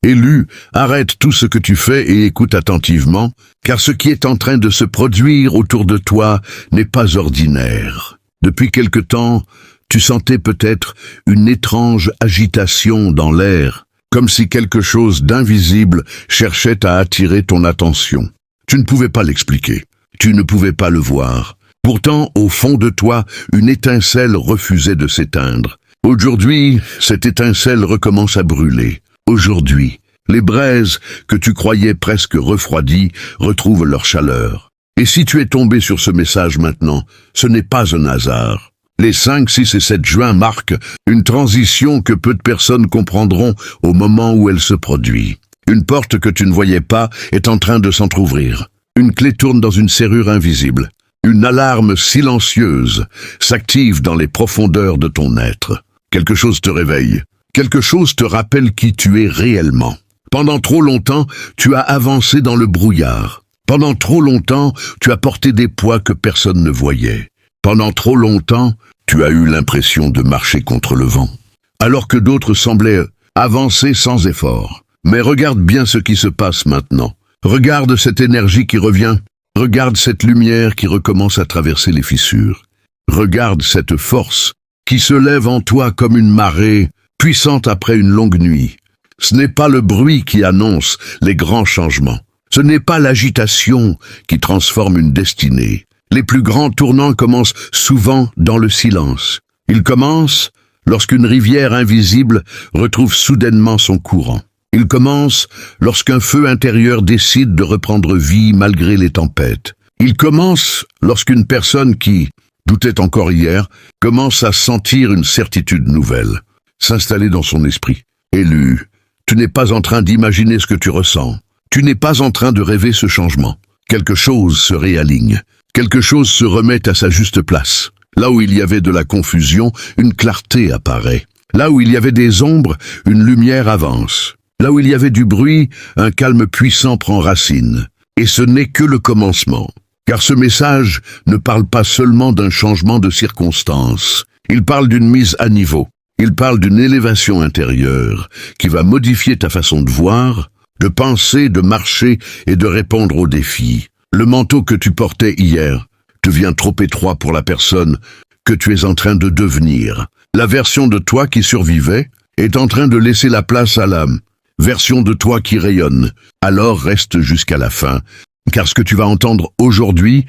Élu, arrête tout ce que tu fais et écoute attentivement, car ce qui est en train de se produire autour de toi n'est pas ordinaire. Depuis quelque temps, tu sentais peut-être une étrange agitation dans l'air, comme si quelque chose d'invisible cherchait à attirer ton attention. Tu ne pouvais pas l'expliquer, tu ne pouvais pas le voir. Pourtant, au fond de toi, une étincelle refusait de s'éteindre. Aujourd'hui, cette étincelle recommence à brûler. Aujourd'hui, les braises que tu croyais presque refroidies retrouvent leur chaleur. Et si tu es tombé sur ce message maintenant, ce n'est pas un hasard. Les 5, 6 et 7 juin marquent une transition que peu de personnes comprendront au moment où elle se produit. Une porte que tu ne voyais pas est en train de s'entr'ouvrir. Une clé tourne dans une serrure invisible. Une alarme silencieuse s'active dans les profondeurs de ton être. Quelque chose te réveille. Quelque chose te rappelle qui tu es réellement. Pendant trop longtemps, tu as avancé dans le brouillard. Pendant trop longtemps, tu as porté des poids que personne ne voyait. Pendant trop longtemps, tu as eu l'impression de marcher contre le vent, alors que d'autres semblaient avancer sans effort. Mais regarde bien ce qui se passe maintenant. Regarde cette énergie qui revient. Regarde cette lumière qui recommence à traverser les fissures. Regarde cette force qui se lève en toi comme une marée, puissante après une longue nuit. Ce n'est pas le bruit qui annonce les grands changements. Ce n'est pas l'agitation qui transforme une destinée. Les plus grands tournants commencent souvent dans le silence. Ils commencent lorsqu'une rivière invisible retrouve soudainement son courant. Ils commencent lorsqu'un feu intérieur décide de reprendre vie malgré les tempêtes. Ils commencent lorsqu'une personne qui doutait encore hier commence à sentir une certitude nouvelle s'installer dans son esprit. Élu, tu n'es pas en train d'imaginer ce que tu ressens. Tu n'es pas en train de rêver ce changement. Quelque chose se réaligne. Quelque chose se remet à sa juste place. Là où il y avait de la confusion, une clarté apparaît. Là où il y avait des ombres, une lumière avance. Là où il y avait du bruit, un calme puissant prend racine. Et ce n'est que le commencement. Car ce message ne parle pas seulement d'un changement de circonstance. Il parle d'une mise à niveau. Il parle d'une élévation intérieure qui va modifier ta façon de voir, de penser, de marcher et de répondre aux défis. Le manteau que tu portais hier devient trop étroit pour la personne que tu es en train de devenir. La version de toi qui survivait est en train de laisser la place à la version de toi qui rayonne. Alors reste jusqu'à la fin, car ce que tu vas entendre aujourd'hui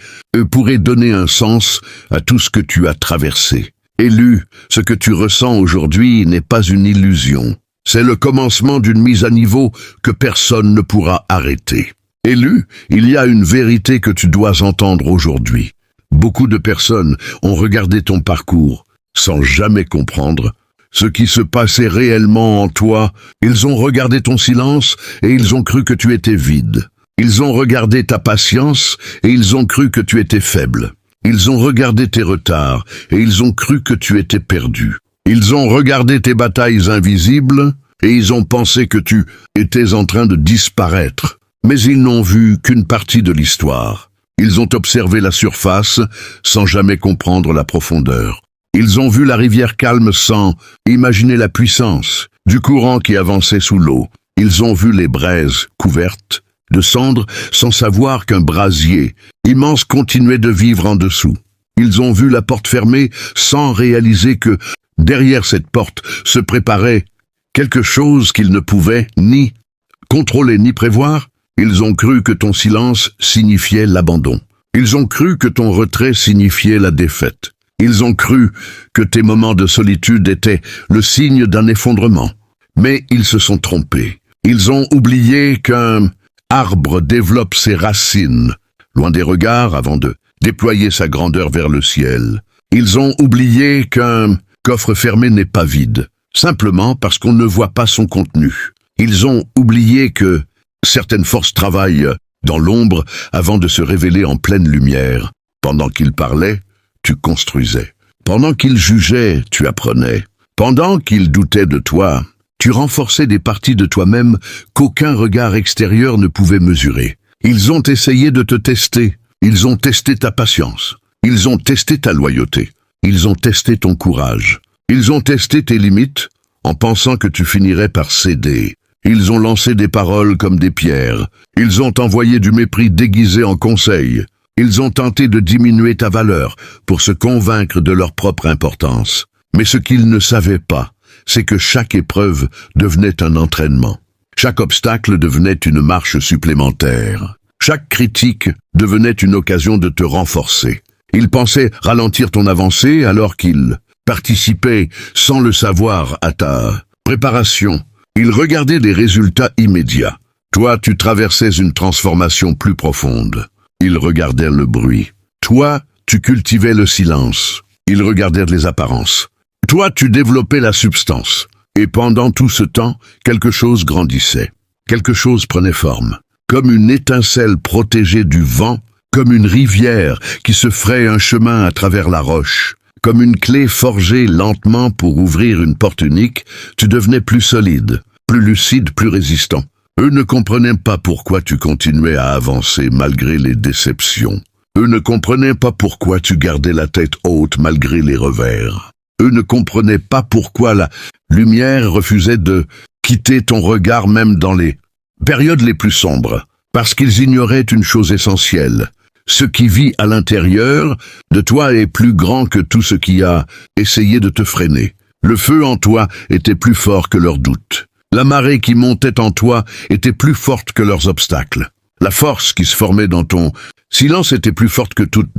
pourrait donner un sens à tout ce que tu as traversé. Élu, ce que tu ressens aujourd'hui n'est pas une illusion. C'est le commencement d'une mise à niveau que personne ne pourra arrêter. Élu, il y a une vérité que tu dois entendre aujourd'hui. Beaucoup de personnes ont regardé ton parcours sans jamais comprendre ce qui se passait réellement en toi. Ils ont regardé ton silence et ils ont cru que tu étais vide. Ils ont regardé ta patience et ils ont cru que tu étais faible. Ils ont regardé tes retards et ils ont cru que tu étais perdu. Ils ont regardé tes batailles invisibles et ils ont pensé que tu étais en train de disparaître. Mais ils n'ont vu qu'une partie de l'histoire. Ils ont observé la surface sans jamais comprendre la profondeur. Ils ont vu la rivière calme sans imaginer la puissance du courant qui avançait sous l'eau. Ils ont vu les braises couvertes de cendres sans savoir qu'un brasier immense continuait de vivre en dessous. Ils ont vu la porte fermée sans réaliser que derrière cette porte se préparait quelque chose qu'ils ne pouvaient ni contrôler ni prévoir. Ils ont cru que ton silence signifiait l'abandon. Ils ont cru que ton retrait signifiait la défaite. Ils ont cru que tes moments de solitude étaient le signe d'un effondrement. Mais ils se sont trompés. Ils ont oublié qu'un arbre développe ses racines, loin des regards avant de déployer sa grandeur vers le ciel. Ils ont oublié qu'un coffre fermé n'est pas vide, simplement parce qu'on ne voit pas son contenu. Ils ont oublié que certaines forces travaillent dans l'ombre avant de se révéler en pleine lumière. Pendant qu'ils parlaient, tu construisais. Pendant qu'ils jugeaient, tu apprenais. Pendant qu'ils doutaient de toi, tu renforçais des parties de toi-même qu'aucun regard extérieur ne pouvait mesurer. Ils ont essayé de te tester. Ils ont testé ta patience. Ils ont testé ta loyauté. Ils ont testé ton courage. Ils ont testé tes limites en pensant que tu finirais par céder. Ils ont lancé des paroles comme des pierres. Ils ont envoyé du mépris déguisé en conseil. Ils ont tenté de diminuer ta valeur pour se convaincre de leur propre importance. Mais ce qu'ils ne savaient pas, c'est que chaque épreuve devenait un entraînement. Chaque obstacle devenait une marche supplémentaire. Chaque critique devenait une occasion de te renforcer. Ils pensaient ralentir ton avancée alors qu'ils participaient sans le savoir à ta préparation. Ils regardaient des résultats immédiats. Toi, tu traversais une transformation plus profonde. Ils regardaient le bruit. Toi, tu cultivais le silence. Ils regardaient les apparences. Toi, tu développais la substance. Et pendant tout ce temps, quelque chose grandissait. Quelque chose prenait forme. Comme une étincelle protégée du vent, comme une rivière qui se fraye un chemin à travers la roche. Comme une clé forgée lentement pour ouvrir une porte unique, tu devenais plus solide, plus lucide, plus résistant. Eux ne comprenaient pas pourquoi tu continuais à avancer malgré les déceptions. Eux ne comprenaient pas pourquoi tu gardais la tête haute malgré les revers. Eux ne comprenaient pas pourquoi la lumière refusait de quitter ton regard même dans les périodes les plus sombres, parce qu'ils ignoraient une chose essentielle. Ce qui vit à l'intérieur de toi est plus grand que tout ce qui a essayé de te freiner. Le feu en toi était plus fort que leurs doutes. La marée qui montait en toi était plus forte que leurs obstacles. La force qui se formait dans ton silence était plus forte que toutes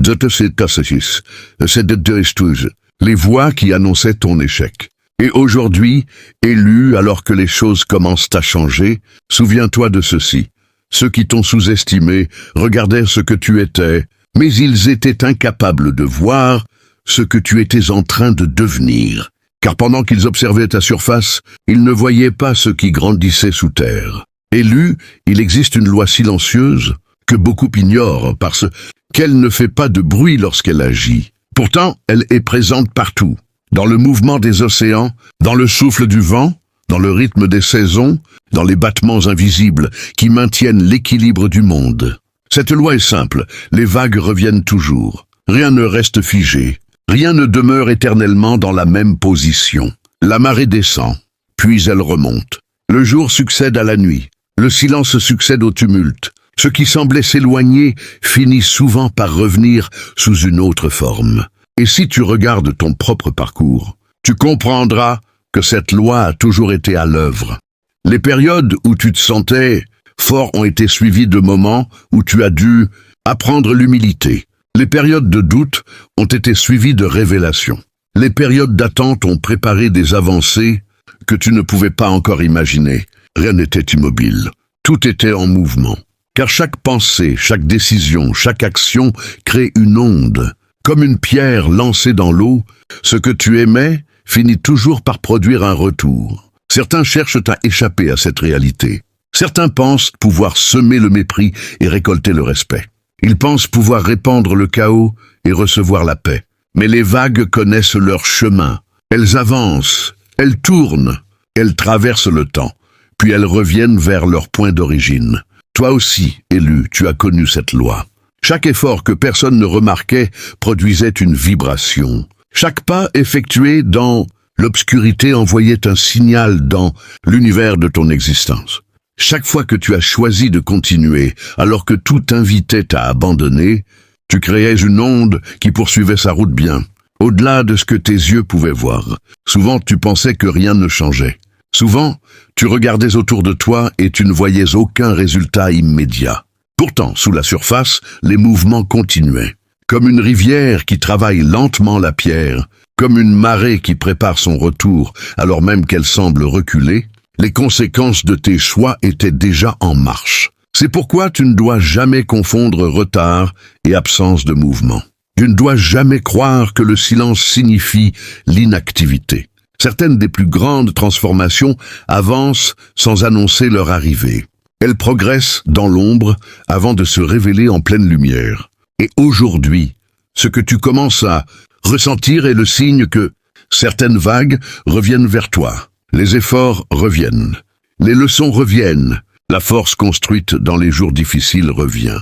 les voix qui annonçaient ton échec. Et aujourd'hui, élu alors que les choses commencent à changer, souviens-toi de ceci. Ceux qui t'ont sous-estimé regardaient ce que tu étais, mais ils étaient incapables de voir ce que tu étais en train de devenir. Car pendant qu'ils observaient ta surface, ils ne voyaient pas ce qui grandissait sous terre. Élu, il existe une loi silencieuse que beaucoup ignorent parce qu'elle ne fait pas de bruit lorsqu'elle agit. Pourtant, elle est présente partout, dans le mouvement des océans, dans le souffle du vent, dans le rythme des saisons, dans les battements invisibles qui maintiennent l'équilibre du monde. Cette loi est simple, les vagues reviennent toujours. Rien ne reste figé, rien ne demeure éternellement dans la même position. La marée descend, puis elle remonte. Le jour succède à la nuit, le silence succède au tumulte. Ce qui semblait s'éloigner finit souvent par revenir sous une autre forme. Et si tu regardes ton propre parcours, tu comprendras que cette loi a toujours été à l'œuvre. Les périodes où tu te sentais fort ont été suivies de moments où tu as dû apprendre l'humilité. Les périodes de doute ont été suivies de révélations. Les périodes d'attente ont préparé des avancées que tu ne pouvais pas encore imaginer. Rien n'était immobile. Tout était en mouvement. Car chaque pensée, chaque décision, chaque action crée une onde. Comme une pierre lancée dans l'eau, ce que tu aimais finit toujours par produire un retour. Certains cherchent à échapper à cette réalité. Certains pensent pouvoir semer le mépris et récolter le respect. Ils pensent pouvoir répandre le chaos et recevoir la paix. Mais les vagues connaissent leur chemin. Elles avancent, elles tournent, elles traversent le temps, puis elles reviennent vers leur point d'origine. Toi aussi, élu, tu as connu cette loi. Chaque effort que personne ne remarquait produisait une vibration. Chaque pas effectué dans l'obscurité envoyait un signal dans l'univers de ton existence. Chaque fois que tu as choisi de continuer, alors que tout t'invitait à abandonner, tu créais une onde qui poursuivait sa route bien, au-delà de ce que tes yeux pouvaient voir. Souvent, tu pensais que rien ne changeait. Souvent, tu regardais autour de toi et tu ne voyais aucun résultat immédiat. Pourtant, sous la surface, les mouvements continuaient. Comme une rivière qui travaille lentement la pierre, comme une marée qui prépare son retour alors même qu'elle semble reculer, les conséquences de tes choix étaient déjà en marche. C'est pourquoi tu ne dois jamais confondre retard et absence de mouvement. Tu ne dois jamais croire que le silence signifie l'inactivité. Certaines des plus grandes transformations avancent sans annoncer leur arrivée. Elles progressent dans l'ombre avant de se révéler en pleine lumière. Et aujourd'hui, ce que tu commences à ressentir est le signe que certaines vagues reviennent vers toi. Les efforts reviennent. Les leçons reviennent. La force construite dans les jours difficiles revient.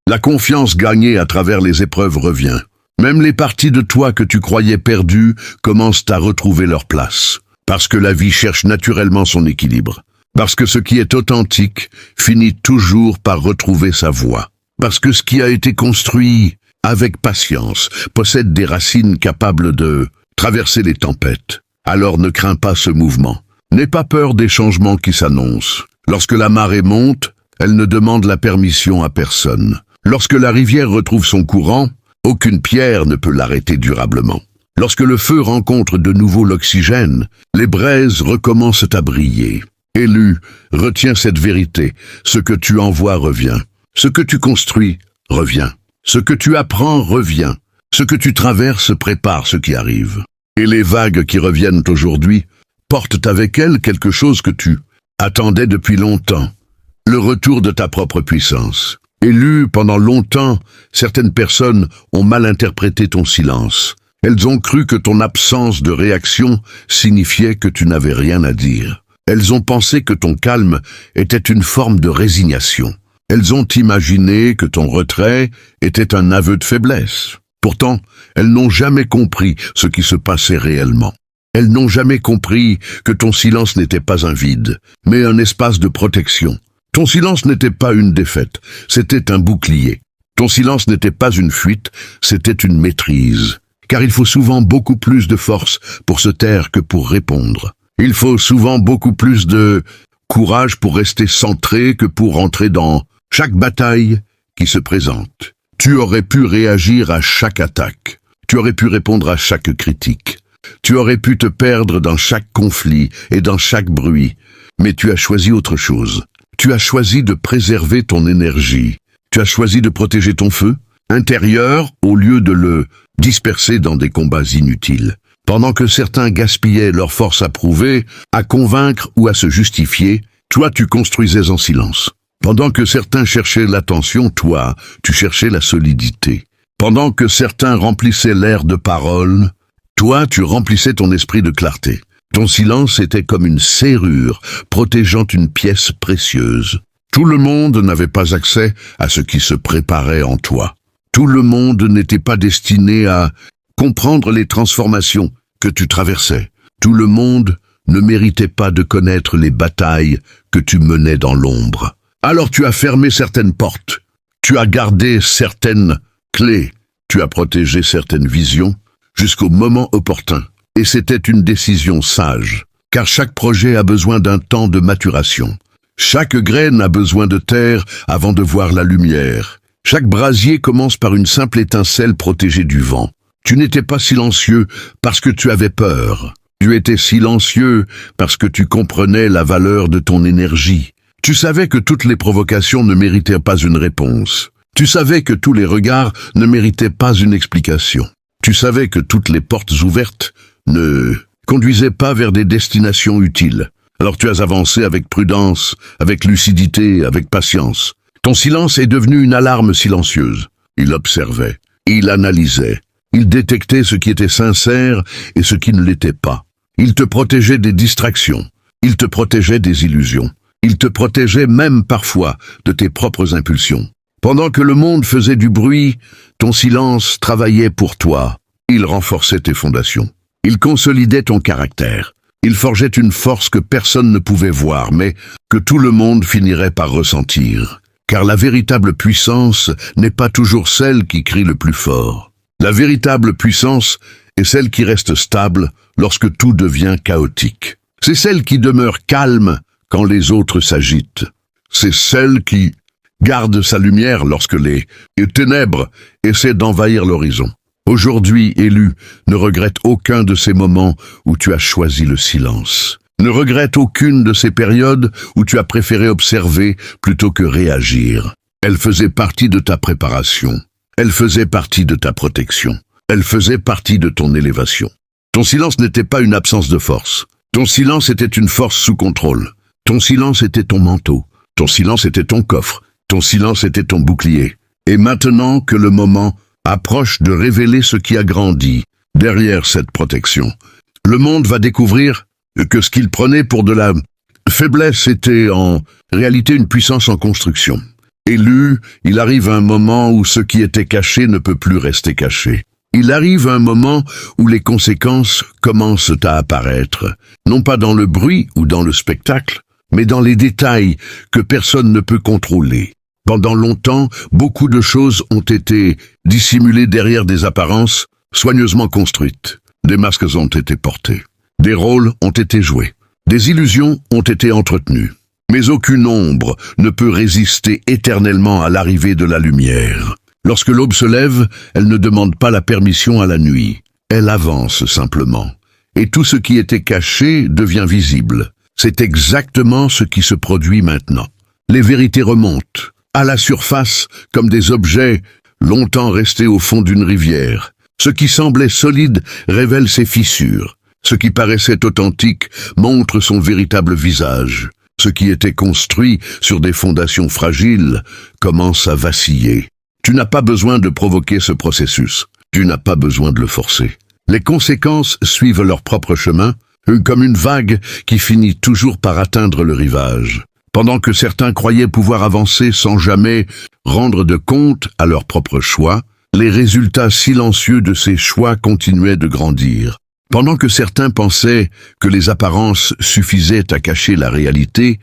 La confiance gagnée à travers les épreuves revient. Même les parties de toi que tu croyais perdues commencent à retrouver leur place. Parce que la vie cherche naturellement son équilibre. Parce que ce qui est authentique finit toujours par retrouver sa voie. Parce que ce qui a été construit avec patience possède des racines capables de traverser les tempêtes. Alors ne crains pas ce mouvement. N'aie pas peur des changements qui s'annoncent. Lorsque la marée monte, elle ne demande la permission à personne. Lorsque la rivière retrouve son courant, aucune pierre ne peut l'arrêter durablement. Lorsque le feu rencontre de nouveau l'oxygène, les braises recommencent à briller. Élu, retiens cette vérité. Ce que tu envoies revient. Ce que tu construis revient. Ce que tu apprends revient. Ce que tu traverses prépare ce qui arrive. Et les vagues qui reviennent aujourd'hui portent avec elles quelque chose que tu attendais depuis longtemps. Le retour de ta propre puissance. Élu, pendant longtemps, certaines personnes ont mal interprété ton silence. Elles ont cru que ton absence de réaction signifiait que tu n'avais rien à dire. Elles ont pensé que ton calme était une forme de résignation. Elles ont imaginé que ton retrait était un aveu de faiblesse. Pourtant, elles n'ont jamais compris ce qui se passait réellement. Elles n'ont jamais compris que ton silence n'était pas un vide, mais un espace de protection. Ton silence n'était pas une défaite, c'était un bouclier. Ton silence n'était pas une fuite, c'était une maîtrise. Car il faut souvent beaucoup plus de force pour se taire que pour répondre. Il faut souvent beaucoup plus de courage pour rester centré que pour entrer dans chaque bataille qui se présente. Tu aurais pu réagir à chaque attaque. Tu aurais pu répondre à chaque critique. Tu aurais pu te perdre dans chaque conflit et dans chaque bruit. Mais tu as choisi autre chose. Tu as choisi de préserver ton énergie. Tu as choisi de protéger ton feu intérieur au lieu de le disperser dans des combats inutiles. Pendant que certains gaspillaient leur force à prouver, à convaincre ou à se justifier, toi tu construisais en silence. Pendant que certains cherchaient l'attention, toi, tu cherchais la solidité. Pendant que certains remplissaient l'air de paroles, toi, tu remplissais ton esprit de clarté. Ton silence était comme une serrure protégeant une pièce précieuse. Tout le monde n'avait pas accès à ce qui se préparait en toi. Tout le monde n'était pas destiné à comprendre les transformations que tu traversais. Tout le monde ne méritait pas de connaître les batailles que tu menais dans l'ombre. Alors tu as fermé certaines portes, tu as gardé certaines clés, tu as protégé certaines visions jusqu'au moment opportun. Et c'était une décision sage, car chaque projet a besoin d'un temps de maturation. Chaque graine a besoin de terre avant de voir la lumière. Chaque brasier commence par une simple étincelle protégée du vent. Tu n'étais pas silencieux parce que tu avais peur. Tu étais silencieux parce que tu comprenais la valeur de ton énergie. Tu savais que toutes les provocations ne méritaient pas une réponse. Tu savais que tous les regards ne méritaient pas une explication. Tu savais que toutes les portes ouvertes ne conduisaient pas vers des destinations utiles. Alors tu as avancé avec prudence, avec lucidité, avec patience. Ton silence est devenu une alarme silencieuse. Il observait, il analysait, il détectait ce qui était sincère et ce qui ne l'était pas. Il te protégeait des distractions, il te protégeait des illusions. Il te protégeait même parfois de tes propres impulsions. Pendant que le monde faisait du bruit, ton silence travaillait pour toi. Il renforçait tes fondations. Il consolidait ton caractère. Il forgeait une force que personne ne pouvait voir, mais que tout le monde finirait par ressentir. Car la véritable puissance n'est pas toujours celle qui crie le plus fort. La véritable puissance est celle qui reste stable lorsque tout devient chaotique. C'est celle qui demeure calme quand les autres s'agitent. C'est celle qui garde sa lumière lorsque les ténèbres essaient d'envahir l'horizon. Aujourd'hui, élu, ne regrette aucun de ces moments où tu as choisi le silence. Ne regrette aucune de ces périodes où tu as préféré observer plutôt que réagir. Elle faisait partie de ta préparation. Elle faisait partie de ta protection. Elle faisait partie de ton élévation. Ton silence n'était pas une absence de force. Ton silence était une force sous contrôle. Ton silence était ton manteau. Ton silence était ton coffre. Ton silence était ton bouclier. Et maintenant que le moment approche de révéler ce qui a grandi derrière cette protection, le monde va découvrir que ce qu'il prenait pour de la faiblesse était en réalité une puissance en construction. Élu, il arrive un moment où ce qui était caché ne peut plus rester caché. Il arrive un moment où les conséquences commencent à apparaître, non pas dans le bruit ou dans le spectacle, mais dans les détails que personne ne peut contrôler. Pendant longtemps, beaucoup de choses ont été dissimulées derrière des apparences soigneusement construites. Des masques ont été portés. Des rôles ont été joués. Des illusions ont été entretenues. Mais aucune ombre ne peut résister éternellement à l'arrivée de la lumière. Lorsque l'aube se lève, elle ne demande pas la permission à la nuit. Elle avance simplement. Et tout ce qui était caché devient visible. C'est exactement ce qui se produit maintenant. Les vérités remontent à la surface comme des objets longtemps restés au fond d'une rivière. Ce qui semblait solide révèle ses fissures. Ce qui paraissait authentique montre son véritable visage. Ce qui était construit sur des fondations fragiles commence à vaciller. Tu n'as pas besoin de provoquer ce processus. Tu n'as pas besoin de le forcer. Les conséquences suivent leur propre chemin, comme une vague qui finit toujours par atteindre le rivage. Pendant que certains croyaient pouvoir avancer sans jamais rendre de compte à leur propre choix, les résultats silencieux de ces choix continuaient de grandir. Pendant que certains pensaient que les apparences suffisaient à cacher la réalité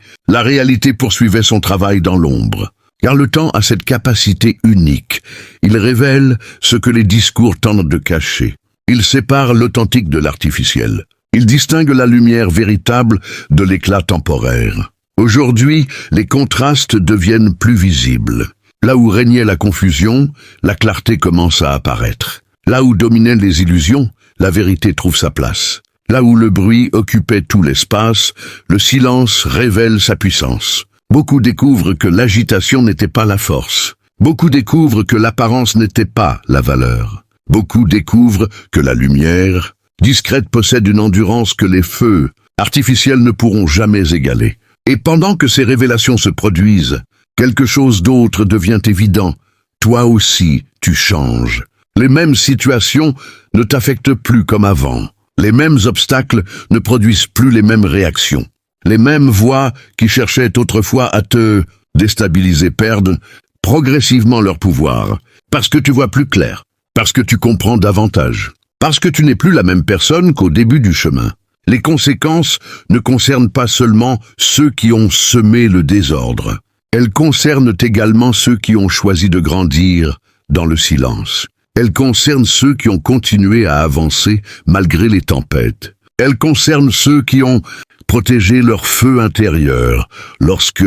poursuivait son travail dans l'ombre. Car le temps a cette capacité unique. Il révèle ce que les discours tentent de cacher. Il sépare l'authentique de l'artificiel. Il distingue la lumière véritable de l'éclat temporaire. Aujourd'hui, les contrastes deviennent plus visibles. Là où régnait la confusion, la clarté commence à apparaître. Là où dominaient les illusions, la vérité trouve sa place. Là où le bruit occupait tout l'espace, le silence révèle sa puissance. Beaucoup découvrent que l'agitation n'était pas la force. Beaucoup découvrent que l'apparence n'était pas la valeur. Beaucoup découvrent que la lumière, discrète, possède une endurance que les feux artificiels ne pourront jamais égaler. Et pendant que ces révélations se produisent, quelque chose d'autre devient évident. Toi aussi, tu changes. Les mêmes situations ne t'affectent plus comme avant. Les mêmes obstacles ne produisent plus les mêmes réactions. Les mêmes voix qui cherchaient autrefois à te déstabiliser perdent progressivement leur pouvoir. Parce que tu vois plus clair. Parce que tu comprends davantage. Parce que tu n'es plus la même personne qu'au début du chemin. Les conséquences ne concernent pas seulement ceux qui ont semé le désordre. Elles concernent également ceux qui ont choisi de grandir dans le silence. Elles concernent ceux qui ont continué à avancer malgré les tempêtes. Elles concernent ceux qui ont protégé leur feu intérieur lorsque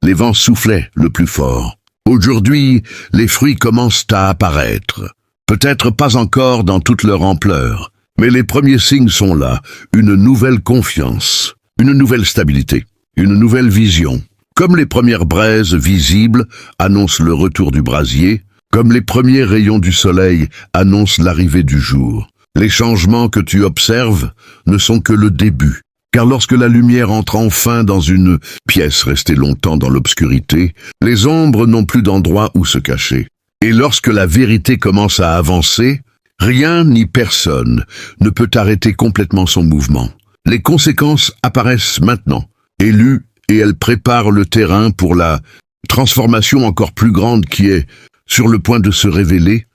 les vents soufflaient le plus fort. Aujourd'hui, les fruits commencent à apparaître. Peut-être pas encore dans toute leur ampleur, mais les premiers signes sont là. Une nouvelle confiance, une nouvelle stabilité, une nouvelle vision. Comme les premières braises visibles annoncent le retour du brasier, comme les premiers rayons du soleil annoncent l'arrivée du jour. Les changements que tu observes ne sont que le début, car lorsque la lumière entre enfin dans une pièce restée longtemps dans l'obscurité, les ombres n'ont plus d'endroit où se cacher. Et lorsque la vérité commence à avancer, rien ni personne ne peut arrêter complètement son mouvement. Les conséquences apparaissent maintenant, élues, et elles préparent le terrain pour la transformation encore plus grande qui est sur le point de se révéler.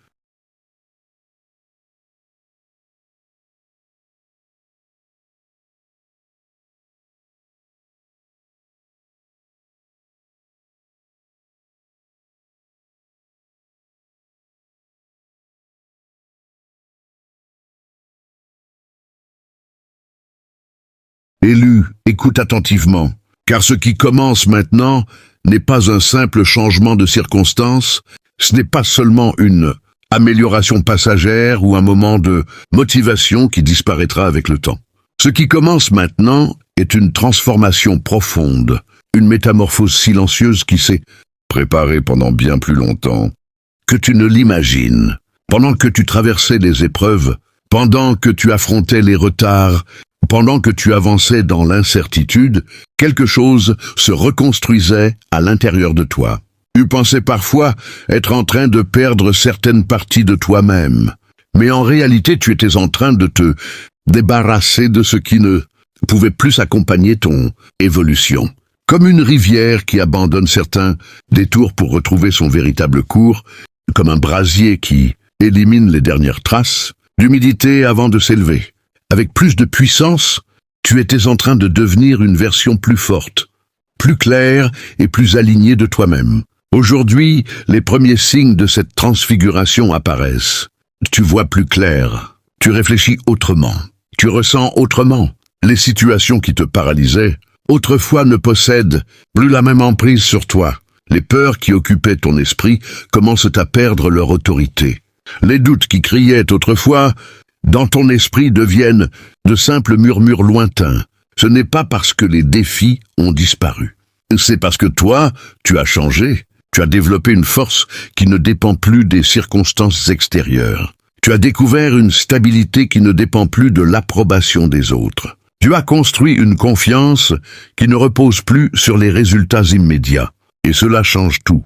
Élu, écoute attentivement, car ce qui commence maintenant n'est pas un simple changement de circonstances, ce n'est pas seulement une amélioration passagère ou un moment de motivation qui disparaîtra avec le temps. Ce qui commence maintenant est une transformation profonde, une métamorphose silencieuse qui s'est préparée pendant bien plus longtemps que tu ne l'imagines. Pendant que tu traversais les épreuves, pendant que tu affrontais les retards, pendant que tu avançais dans l'incertitude, quelque chose se reconstruisait à l'intérieur de toi. Tu pensais parfois être en train de perdre certaines parties de toi-même, mais en réalité tu étais en train de te débarrasser de ce qui ne pouvait plus accompagner ton évolution. Comme une rivière qui abandonne certains détours pour retrouver son véritable cours, comme un brasier qui élimine les dernières traces d'humidité avant de s'élever. Avec plus de puissance, tu étais en train de devenir une version plus forte, plus clair et plus aligné de toi-même. Aujourd'hui, les premiers signes de cette transfiguration apparaissent. Tu vois plus clair, tu réfléchis autrement, tu ressens autrement. Les situations qui te paralysaient, autrefois ne possèdent plus la même emprise sur toi. Les peurs qui occupaient ton esprit commencent à perdre leur autorité. Les doutes qui criaient autrefois dans ton esprit deviennent de simples murmures lointains. Ce n'est pas parce que les défis ont disparu. C'est parce que toi, tu as changé. Tu as développé une force qui ne dépend plus des circonstances extérieures. Tu as découvert une stabilité qui ne dépend plus de l'approbation des autres. Tu as construit une confiance qui ne repose plus sur les résultats immédiats. Et cela change tout.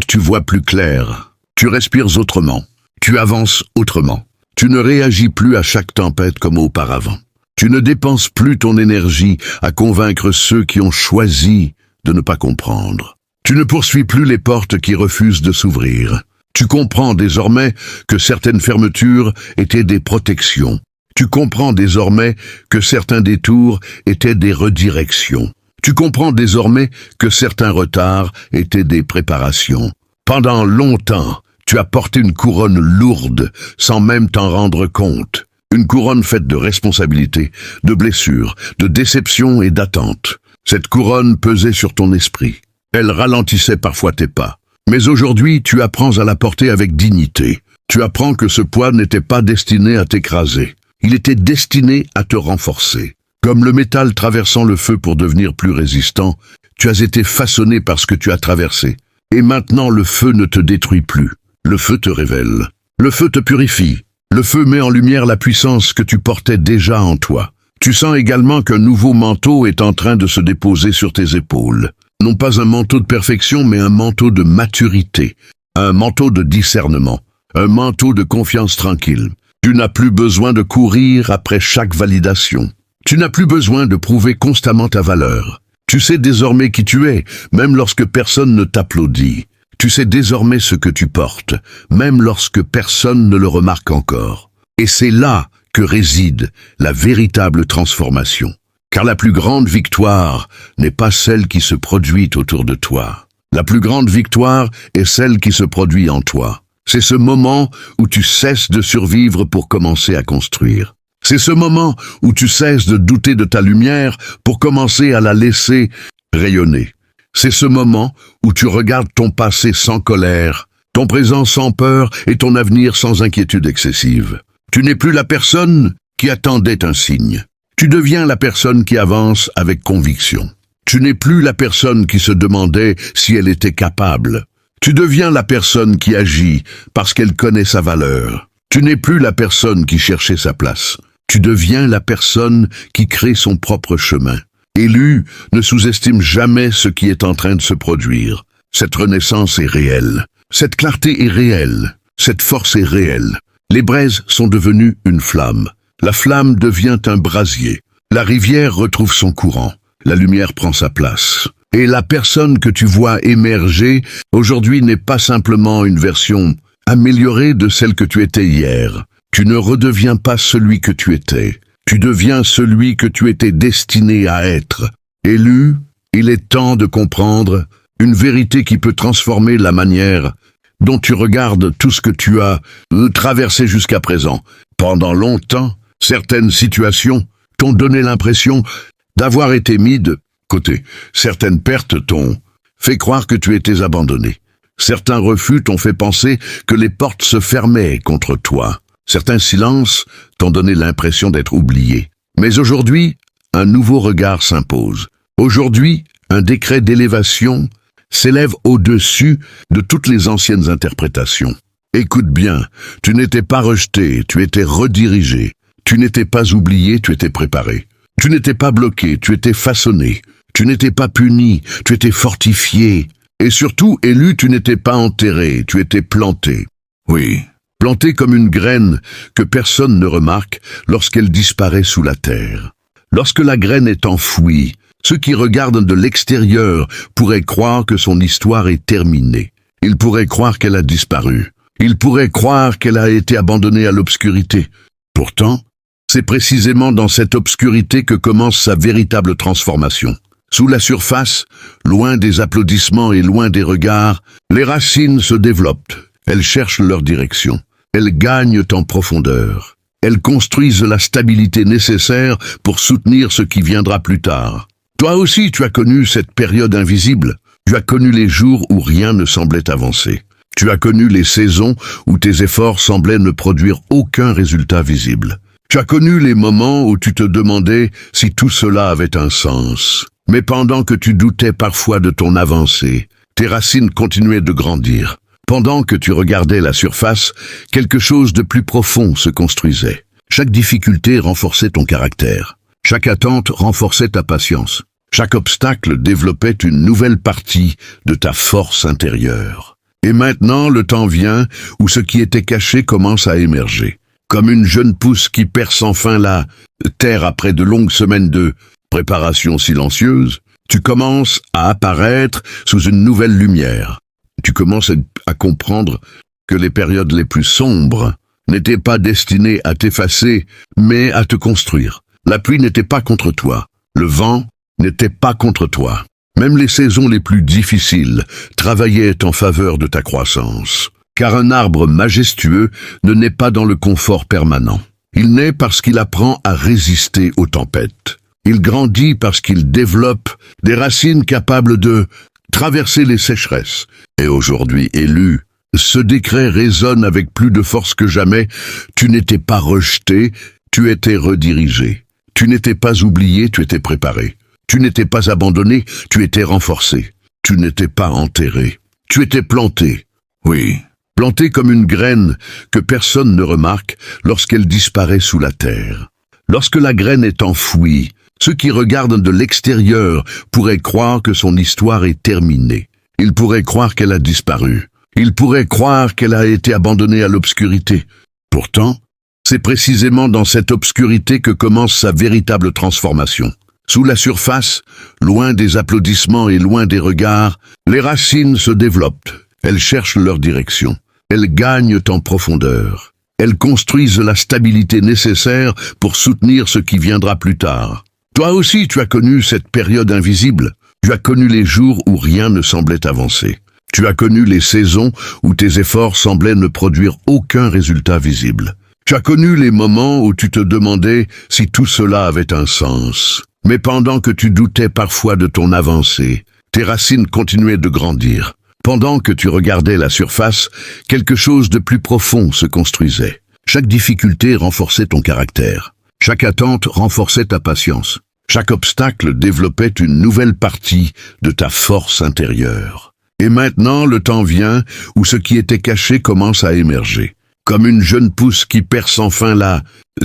Tu vois plus clair. Tu respires autrement. Tu avances autrement. Tu ne réagis plus à chaque tempête comme auparavant. Tu ne dépenses plus ton énergie à convaincre ceux qui ont choisi de ne pas comprendre. Tu ne poursuis plus les portes qui refusent de s'ouvrir. Tu comprends désormais que certaines fermetures étaient des protections. Tu comprends désormais que certains détours étaient des redirections. Tu comprends désormais que certains retards étaient des préparations. Pendant longtemps, tu as porté une couronne lourde sans même t'en rendre compte. Une couronne faite de responsabilités, de blessures, de déceptions et d'attentes. Cette couronne pesait sur ton esprit. Elle ralentissait parfois tes pas. Mais aujourd'hui, tu apprends à la porter avec dignité. Tu apprends que ce poids n'était pas destiné à t'écraser. Il était destiné à te renforcer. Comme le métal traversant le feu pour devenir plus résistant, tu as été façonné par ce que tu as traversé. Et maintenant, le feu ne te détruit plus. Le feu te révèle. Le feu te purifie. Le feu met en lumière la puissance que tu portais déjà en toi. Tu sens également qu'un nouveau manteau est en train de se déposer sur tes épaules. Non pas un manteau de perfection, mais un manteau de maturité, un manteau de discernement, un manteau de confiance tranquille. Tu n'as plus besoin de courir après chaque validation. Tu n'as plus besoin de prouver constamment ta valeur. Tu sais désormais qui tu es, même lorsque personne ne t'applaudit. Tu sais désormais ce que tu portes, même lorsque personne ne le remarque encore. Et c'est là que réside la véritable transformation. Car la plus grande victoire n'est pas celle qui se produit autour de toi. La plus grande victoire est celle qui se produit en toi. C'est ce moment où tu cesses de survivre pour commencer à construire. C'est ce moment où tu cesses de douter de ta lumière pour commencer à la laisser rayonner. C'est ce moment où tu regardes ton passé sans colère, ton présent sans peur et ton avenir sans inquiétude excessive. Tu n'es plus la personne qui attendait un signe. Tu deviens la personne qui avance avec conviction. Tu n'es plus la personne qui se demandait si elle était capable. Tu deviens la personne qui agit parce qu'elle connaît sa valeur. Tu n'es plus la personne qui cherchait sa place. Tu deviens la personne qui crée son propre chemin. Élu, ne sous-estime jamais ce qui est en train de se produire. Cette renaissance est réelle. Cette clarté est réelle. Cette force est réelle. Les braises sont devenues une flamme. La flamme devient un brasier. La rivière retrouve son courant. La lumière prend sa place. Et la personne que tu vois émerger aujourd'hui n'est pas simplement une version améliorée de celle que tu étais hier. Tu ne redeviens pas celui que tu étais. Tu deviens celui que tu étais destiné à être. Élu, il est temps de comprendre une vérité qui peut transformer la manière dont tu regardes tout ce que tu as traversé jusqu'à présent. Pendant longtemps, certaines situations t'ont donné l'impression d'avoir été mis de côté. Certaines pertes t'ont fait croire que tu étais abandonné. Certains refus t'ont fait penser que les portes se fermaient contre toi. Certains silences t'ont donné l'impression d'être oublié. Mais aujourd'hui, un nouveau regard s'impose. Aujourd'hui, un décret d'élévation s'élève au-dessus de toutes les anciennes interprétations. Écoute bien, tu n'étais pas rejeté, tu étais redirigé. Tu n'étais pas oublié, tu étais préparé. Tu n'étais pas bloqué, tu étais façonné. Tu n'étais pas puni, tu étais fortifié. Et surtout, élu, tu n'étais pas enterré, tu étais planté. Oui, planté comme une graine que personne ne remarque lorsqu'elle disparaît sous la terre. Lorsque la graine est enfouie, ceux qui regardent de l'extérieur pourraient croire que son histoire est terminée. Ils pourraient croire qu'elle a disparu. Ils pourraient croire qu'elle a été abandonnée à l'obscurité. Pourtant, c'est précisément dans cette obscurité que commence sa véritable transformation. Sous la surface, loin des applaudissements et loin des regards, les racines se développent. Elles cherchent leur direction. Elles gagnent en profondeur. Elles construisent la stabilité nécessaire pour soutenir ce qui viendra plus tard. Toi aussi, tu as connu cette période invisible. Tu as connu les jours où rien ne semblait avancer. Tu as connu les saisons où tes efforts semblaient ne produire aucun résultat visible. Tu as connu les moments où tu te demandais si tout cela avait un sens. Mais pendant que tu doutais parfois de ton avancée, tes racines continuaient de grandir. Pendant que tu regardais la surface, quelque chose de plus profond se construisait. Chaque difficulté renforçait ton caractère. Chaque attente renforçait ta patience. Chaque obstacle développait une nouvelle partie de ta force intérieure. Et maintenant, le temps vient où ce qui était caché commence à émerger. Comme une jeune pousse qui perce enfin la terre après de longues semaines de préparation silencieuse, tu commences à apparaître sous une nouvelle lumière. Tu commences à comprendre que les périodes les plus sombres n'étaient pas destinées à t'effacer, mais à te construire. La pluie n'était pas contre toi. Le vent n'était pas contre toi. Même les saisons les plus difficiles travaillaient en faveur de ta croissance. Car un arbre majestueux ne naît pas dans le confort permanent. Il naît parce qu'il apprend à résister aux tempêtes. Il grandit parce qu'il développe des racines capables de traverser les sécheresses. Et aujourd'hui élu, ce décret résonne avec plus de force que jamais. Tu n'étais pas rejeté, tu étais redirigé. Tu n'étais pas oublié, tu étais préparé. Tu n'étais pas abandonné, tu étais renforcé. Tu n'étais pas enterré, tu étais planté. Oui, planté comme une graine que personne ne remarque lorsqu'elle disparaît sous la terre. Lorsque la graine est enfouie, ceux qui regardent de l'extérieur pourraient croire que son histoire est terminée. Ils pourraient croire qu'elle a disparu. Ils pourraient croire qu'elle a été abandonnée à l'obscurité. Pourtant, c'est précisément dans cette obscurité que commence sa véritable transformation. Sous la surface, loin des applaudissements et loin des regards, les racines se développent. Elles cherchent leur direction. Elles gagnent en profondeur. Elles construisent la stabilité nécessaire pour soutenir ce qui viendra plus tard. Toi aussi, tu as connu cette période invisible. Tu as connu les jours où rien ne semblait avancer. Tu as connu les saisons où tes efforts semblaient ne produire aucun résultat visible. Tu as connu les moments où tu te demandais si tout cela avait un sens. Mais pendant que tu doutais parfois de ton avancée, tes racines continuaient de grandir. Pendant que tu regardais la surface, quelque chose de plus profond se construisait. Chaque difficulté renforçait ton caractère. Chaque attente renforçait ta patience. Chaque obstacle développait une nouvelle partie de ta force intérieure. Et maintenant, le temps vient où ce qui était caché commence à émerger. Comme une jeune pousse qui perce enfin la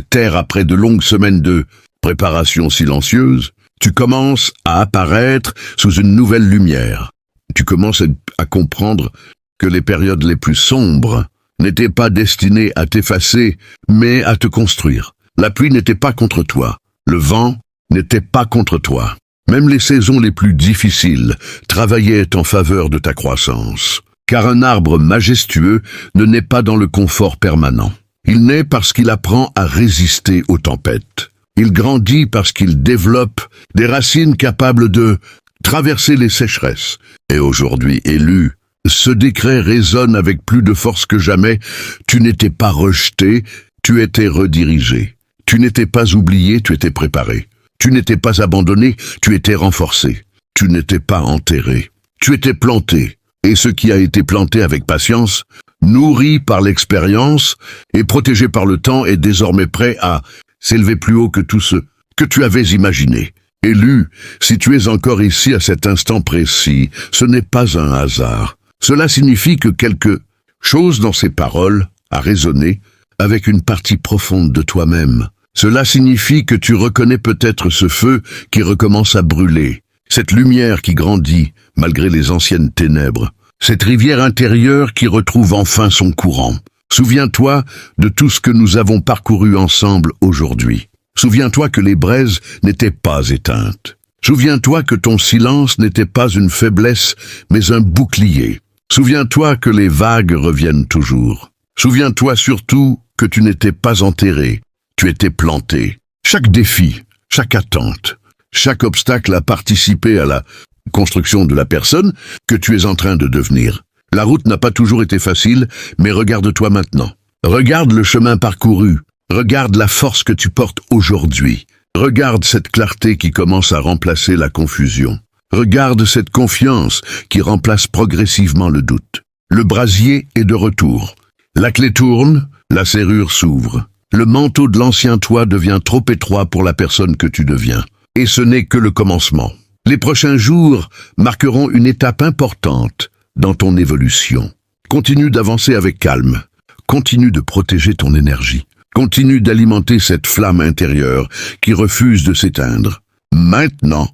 terre après de longues semaines de préparation silencieuse, tu commences à apparaître sous une nouvelle lumière. Tu commences à comprendre que les périodes les plus sombres n'étaient pas destinées à t'effacer, mais à te construire. La pluie n'était pas contre toi. Le vent n'était pas contre toi. Même les saisons les plus difficiles travaillaient en faveur de ta croissance. Car un arbre majestueux ne naît pas dans le confort permanent. Il naît parce qu'il apprend à résister aux tempêtes. Il grandit parce qu'il développe des racines capables de traverser les sécheresses. Et aujourd'hui élu, ce décret résonne avec plus de force que jamais. Tu n'étais pas rejeté, tu étais redirigé. Tu n'étais pas oublié, tu étais préparé. Tu n'étais pas abandonné, tu étais renforcé. Tu n'étais pas enterré, tu étais planté. Et ce qui a été planté avec patience, nourri par l'expérience et protégé par le temps est désormais prêt à s'élever plus haut que tout ce que tu avais imaginé. Élu, si tu es encore ici à cet instant précis, ce n'est pas un hasard. Cela signifie que quelque chose dans ces paroles a résonné avec une partie profonde de toi-même. Cela signifie que tu reconnais peut-être ce feu qui recommence à brûler, cette lumière qui grandit malgré les anciennes ténèbres, cette rivière intérieure qui retrouve enfin son courant. Souviens-toi de tout ce que nous avons parcouru ensemble aujourd'hui. Souviens-toi que les braises n'étaient pas éteintes. Souviens-toi que ton silence n'était pas une faiblesse, mais un bouclier. Souviens-toi que les vagues reviennent toujours. Souviens-toi surtout que tu n'étais pas enterré, tu étais planté. Chaque défi, chaque attente, Chaque obstacle a participé à la construction de la personne que tu es en train de devenir. La route n'a pas toujours été facile, mais regarde-toi maintenant. Regarde le chemin parcouru. Regarde la force que tu portes aujourd'hui. Regarde cette clarté qui commence à remplacer la confusion. Regarde cette confiance qui remplace progressivement le doute. Le brasier est de retour. La clé tourne, la serrure s'ouvre. Le manteau de l'ancien toi devient trop étroit pour la personne que tu deviens. Et ce n'est que le commencement. Les prochains jours marqueront une étape importante dans ton évolution. Continue d'avancer avec calme. Continue de protéger ton énergie. Continue d'alimenter cette flamme intérieure qui refuse de s'éteindre. Maintenant,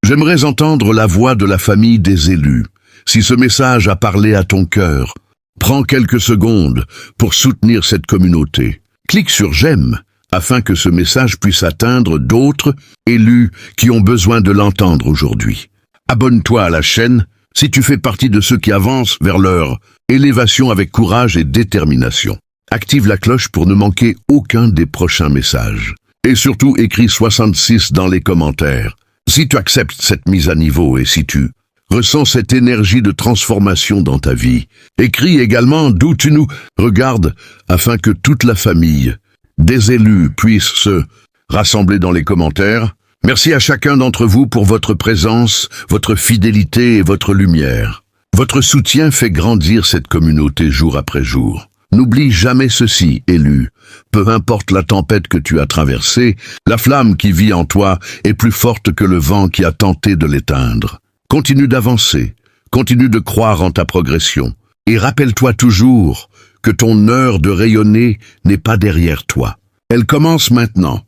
j'aimerais entendre la voix de la famille des élus. Si ce message a parlé à ton cœur, prends quelques secondes pour soutenir cette communauté. Clique sur « J'aime » afin que ce message puisse atteindre d'autres élus qui ont besoin de l'entendre aujourd'hui. Abonne-toi à la chaîne si tu fais partie de ceux qui avancent vers leur élévation avec courage et détermination. Active la cloche pour ne manquer aucun des prochains messages. Et surtout, écris 66 dans les commentaires. Si tu acceptes cette mise à niveau et si tu ressens cette énergie de transformation dans ta vie, écris également d'où tu nous regardes afin que toute la famille des élus puisse se rassembler dans les commentaires. Merci à chacun d'entre vous pour votre présence, votre fidélité et votre lumière. Votre soutien fait grandir cette communauté jour après jour. N'oublie jamais ceci, élu. Peu importe la tempête que tu as traversée, la flamme qui vit en toi est plus forte que le vent qui a tenté de l'éteindre. Continue d'avancer, continue de croire en ta progression. Et rappelle-toi toujours que ton heure de rayonner n'est pas derrière toi. Elle commence maintenant.